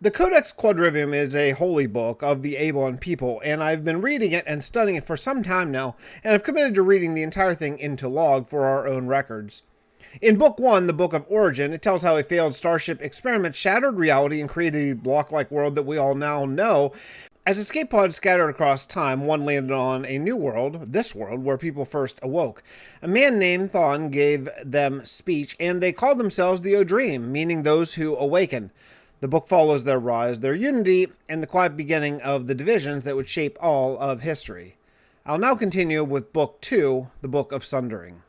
The Codex Quadrivium is a holy book of the Abon people, and I've been reading it and studying it for some time now, and I've committed to reading the entire thing into log for our own records. In Book 1, the Book of Origin, it tells how a failed starship experiment shattered reality and created a block-like world that we all now know. As escape pods scattered across time, one landed on a new world, this world, where people first awoke. A man named Thon gave them speech, and they called themselves the Odrim, meaning those who awaken. The book follows their rise, their unity, and the quiet beginning of the divisions that would shape all of history. I'll now continue with Book 2, the Book of Sundering.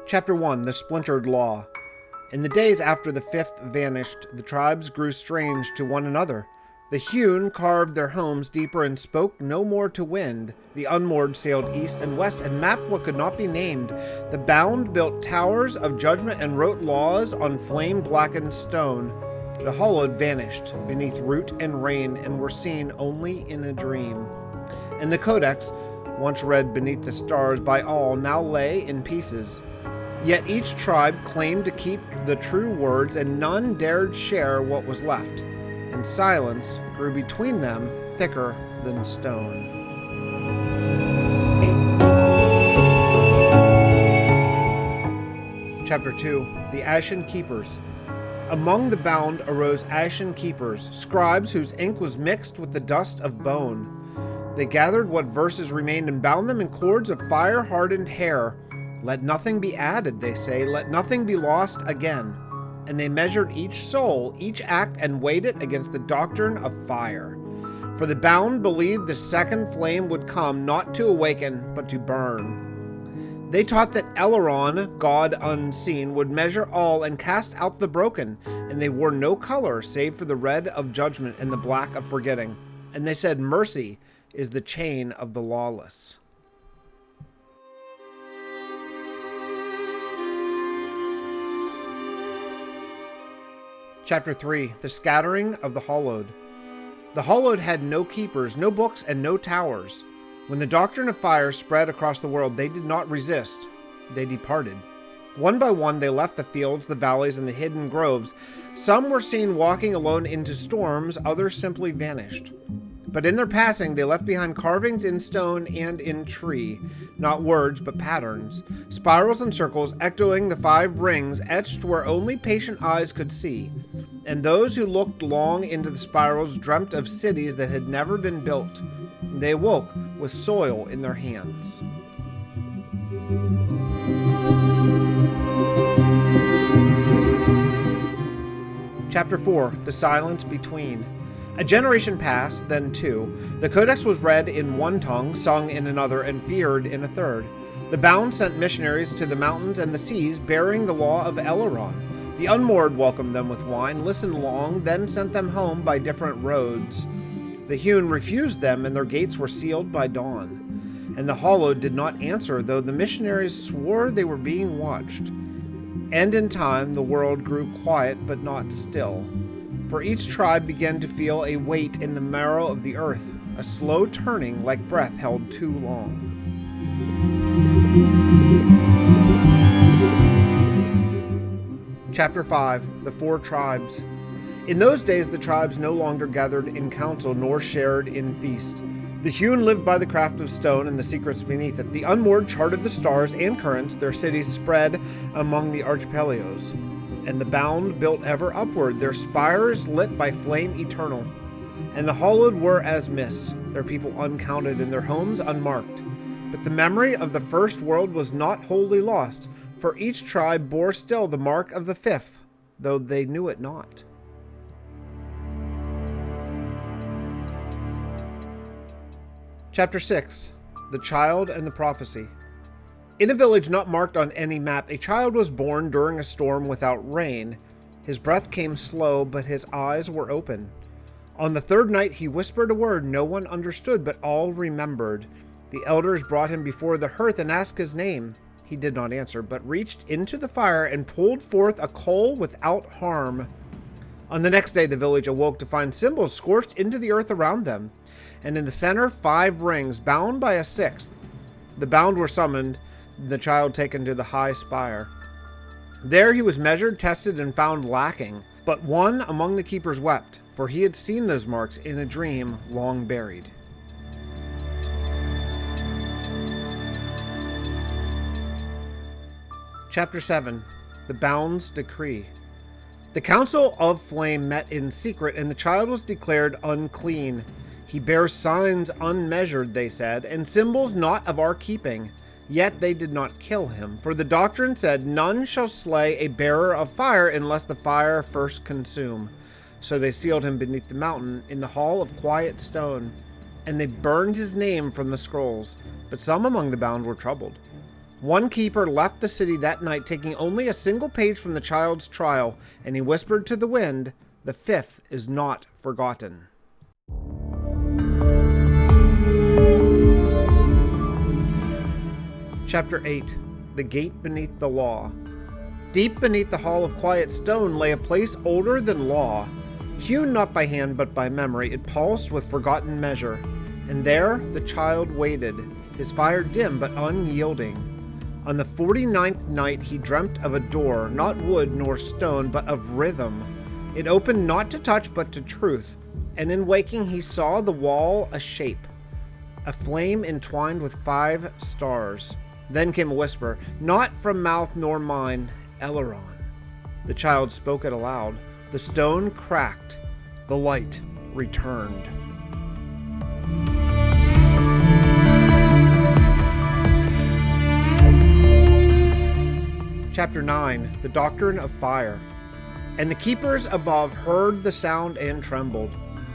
Chapter 1, the Splintered Law. In the days after the fifth vanished, the tribes grew strange to one another. The hewn carved their homes deeper and spoke no more to wind. The unmoored sailed east and west and mapped what could not be named. The bound built towers of judgment and wrote laws on flame-blackened stone. The hollowed vanished beneath root and rain and were seen only in a dream. And the Codex, once read beneath the stars by all, now lay in pieces. Yet each tribe claimed to keep the true words, and none dared share what was left. And silence grew between them thicker than stone. Chapter 2, the Ashen Keepers. Among the bound arose Ashen Keepers, scribes whose ink was mixed with the dust of bone. They gathered what verses remained and bound them in cords of fire-hardened hair. Let nothing be added, they say, let nothing be lost again. And they measured each soul, each act, and weighed it against the doctrine of fire. For the bound believed the second flame would come, not to awaken, but to burn. They taught that Elrond, God unseen, would measure all and cast out the broken, and they wore no color save for the red of judgment and the black of forgetting. And they said, mercy is the chain of the lawless. Chapter 3, the Scattering of the Hallowed. The Hallowed had no keepers, no books, and no towers. When the Doctrine of Fire spread across the world, they did not resist. They departed. One by one, they left the fields, the valleys, and the hidden groves. Some were seen walking alone into storms, others simply vanished. But in their passing, they left behind carvings in stone and in tree, not words, but patterns, spirals and circles echoing the 5 rings etched where only patient eyes could see. And those who looked long into the spirals dreamt of cities that had never been built. They awoke with soil in their hands. Chapter 4, the Silence Between. A generation passed, then 2. The Codex was read in one tongue, sung in another, and feared in a third. The bound sent missionaries to the mountains and the seas, bearing the law of Elrond. The Unmoored welcomed them with wine, listened long, then sent them home by different roads. The hewn refused them, and their gates were sealed by dawn. And the Hallowed did not answer, though the missionaries swore they were being watched. And in time the world grew quiet, but not still. For each tribe began to feel a weight in the marrow of the earth, a slow turning like breath held too long. Chapter 5, the 4 Tribes. In those days the tribes no longer gathered in council nor shared in feast. The hewn lived by the craft of stone and the secrets beneath it. The Unmoored charted the stars and currents, their cities spread among the archipelagos. And the bound built ever upward, their spires lit by flame eternal. And the Hallowed were as mist, their people uncounted and their homes unmarked. But the memory of the first world was not wholly lost, for each tribe bore still the mark of the fifth, though they knew it not. Chapter 6, the Child and the Prophecy. In a village not marked on any map, a child was born during a storm without rain. His breath came slow, but his eyes were open. On the 3rd night he whispered a word no one understood, but all remembered. The elders brought him before the hearth and asked his name. He did not answer, but reached into the fire and pulled forth a coal without harm. On the next day the village awoke to find symbols scorched into the earth around them. and in the center 5 rings, bound by a 6th. The bound were summoned, the child taken to the high spire. There he was measured, tested, and found lacking. But one among the keepers wept, for he had seen those marks in a dream long buried. Chapter 7. The Bound's Decree. The Council of Flame met in secret, and the child was declared unclean. He bears signs unmeasured, they said, and symbols not of our keeping. Yet they did not kill him, for the doctrine said, none shall slay a bearer of fire unless the fire first consume. So they sealed him beneath the mountain in the hall of quiet stone, and they burned his name from the scrolls. But some among the bound were troubled. One keeper left the city that night, taking only a single page from the child's trial, and he whispered to the wind, the 5th is not forgotten. Chapter 8. The Gate Beneath the Law. Deep beneath the hall of quiet stone lay a place older than law. Hewn not by hand but by memory, it pulsed with forgotten measure. And there the child waited, his fire dim but unyielding. On the 49th night he dreamt of a door, not wood nor stone, but of rhythm. It opened not to touch but to truth, and in waking he saw the wall a shape, a flame entwined with 5 stars. Then came a whisper, not from mouth nor mind, Eleron. The child spoke it aloud. The stone cracked. The light returned. Chapter 9. The Doctrine of Fire. And the keepers above heard the sound and trembled.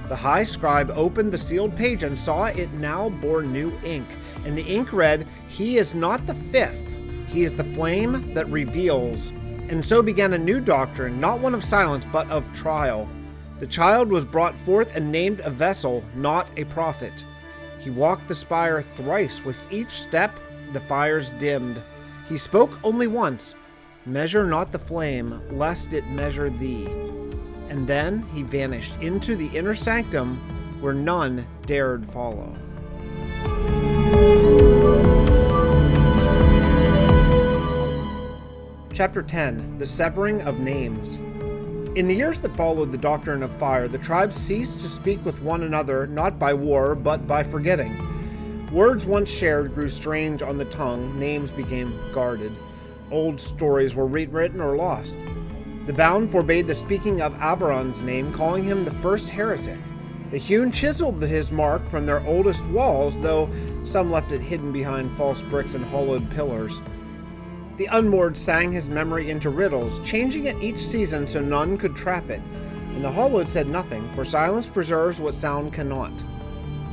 The high scribe opened the sealed page and saw it now bore new ink. And the ink read, he is not the 5th, he is the flame that reveals. And so began a new doctrine, not one of silence, but of trial. The child was brought forth and named a vessel, not a prophet. He walked the spire thrice, with each step the fires dimmed. He spoke only once, measure not the flame, lest it measure thee. And then he vanished into the inner sanctum, where none dared follow. Chapter 10. The Severing of Names. In the years that followed the Doctrine of Fire, the tribes ceased to speak with one another, not by war, but by forgetting. Words once shared grew strange on the tongue, names became guarded. Old stories were rewritten or lost. The bound forbade the speaking of Averon's name, calling him the first heretic. The hewn chiseled his mark from their oldest walls, though some left it hidden behind false bricks and hollowed pillars. The Unmoored sang his memory into riddles, changing it each season so none could trap it. And the hollowed said nothing, for silence preserves what sound cannot.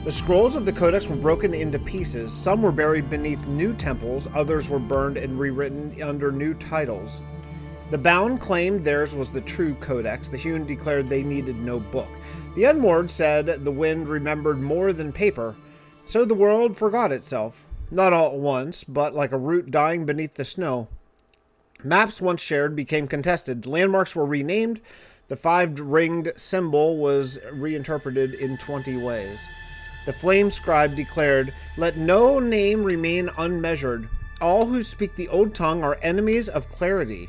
The scrolls of the Codex were broken into pieces. Some were buried beneath new temples, others were burned and rewritten under new titles. The bound claimed theirs was the true Codex. The hewn declared they needed no book. The Unmoored said the wind remembered more than paper. So the world forgot itself. Not all at once, but like a root dying beneath the snow. Maps once shared became contested. Landmarks were renamed. The 5-ringed symbol was reinterpreted in 20 ways. The flame scribe declared, let no name remain unmeasured. All who speak the old tongue are enemies of clarity.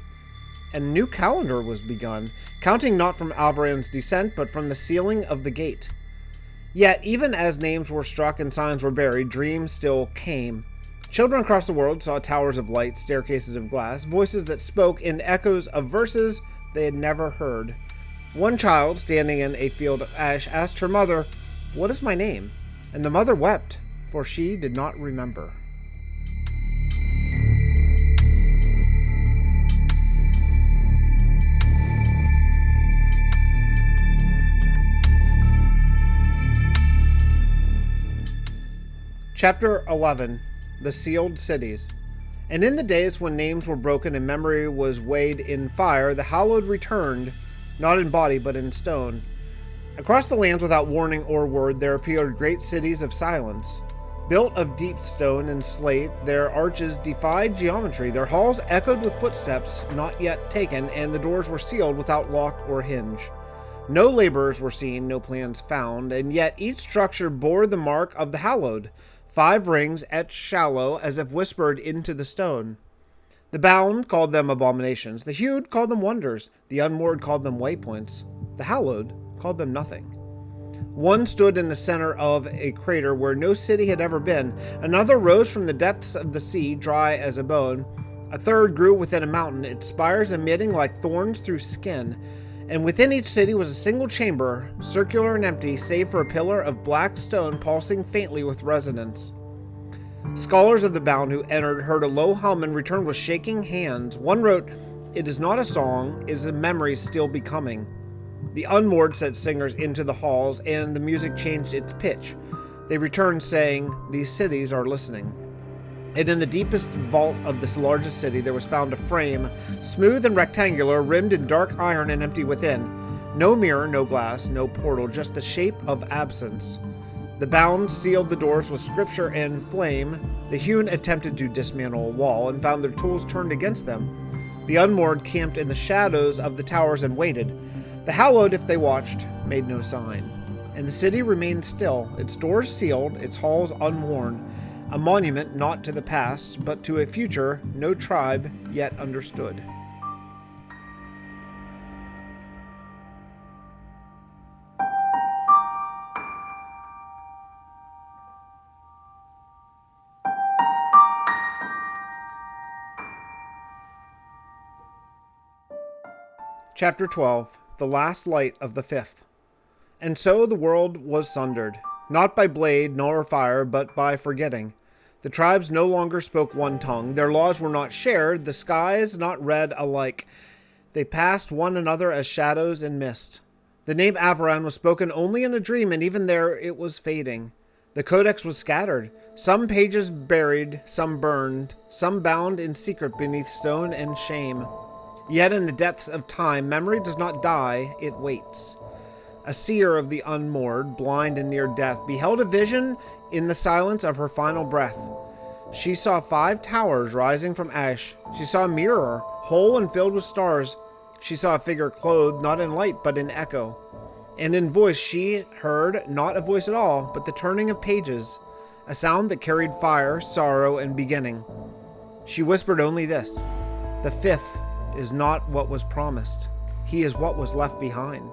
And a new calendar was begun, counting not from Averon's descent, but from the sealing of the gate. Yet, even as names were struck and signs were buried, dreams still came. Children across the world saw towers of light, staircases of glass, voices that spoke in echoes of verses they had never heard. One child, standing in a field of ash, asked her mother, what is my name? And the mother wept, for she did not remember. Chapter 11. The Sealed Cities. And in the days when names were broken and memory was weighed in fire, the hallowed returned, not in body but in stone. Across the lands without warning or word there appeared great cities of silence. Built of deep stone and slate, their arches defied geometry, their halls echoed with footsteps not yet taken, and the doors were sealed without lock or hinge. No laborers were seen, no plans found, and yet each structure bore the mark of the hallowed, 5 rings etched shallow as if whispered into the stone. The bound called them abominations, the hewed called them wonders, the unmoored called them waypoints, the hallowed called them nothing. One stood in the center of a crater where no city had ever been. Another rose from the depths of the sea, dry as a bone. A third grew within a mountain, its spires emitting like thorns through skin. And within each city was a single chamber, circular and empty, save for a pillar of black stone pulsing faintly with resonance. Scholars of the bound who entered heard a low hum and returned with shaking hands. One wrote, "It is not a song, it is a memory still becoming." The unmoored sent singers into the halls, and the music changed its pitch. They returned saying, "These cities are listening." And in the deepest vault of this largest city there was found a frame, smooth and rectangular, rimmed in dark iron and empty within. No mirror, no glass, no portal, just the shape of absence. The bound sealed the doors with scripture and flame. The hewn attempted to dismantle a wall and found their tools turned against them. The unmoored camped in the shadows of the towers and waited. The hallowed, if they watched, made no sign. And the city remained still, its doors sealed, its halls unworn, a monument not to the past, but to a future no tribe yet understood. Chapter 12. The Last Light of the Fifth. And so the world was sundered, not by blade nor fire, but by forgetting. The tribes no longer spoke one tongue, their laws were not shared, the skies not read alike. They passed one another as shadows in mist. The name Avaran was spoken only in a dream, and even there it was fading. The codex was scattered, some pages buried, some burned, some bound in secret beneath stone and shame. Yet in the depths of time, memory does not die, it waits. A seer of the unmoored, blind and near death, beheld a vision in the silence of her final breath. She saw 5 towers rising from ash. She saw a mirror, whole and filled with stars. She saw a figure clothed not in light, but in echo. And in voice she heard not a voice at all, but the turning of pages, a sound that carried fire, sorrow, and beginning. She whispered only this: "The fifth is not what was promised. He is what was left behind."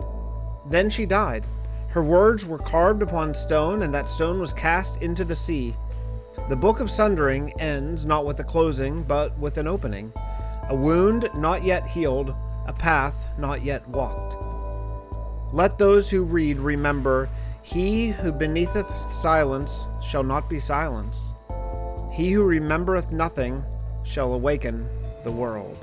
Then she died. Her words were carved upon stone, and that stone was cast into the sea. The Book of Sundering ends not with a closing, but with an opening. A wound not yet healed, a path not yet walked. Let those who read remember, he who beneatheth silence shall not be silence. He who remembereth nothing shall awaken the world.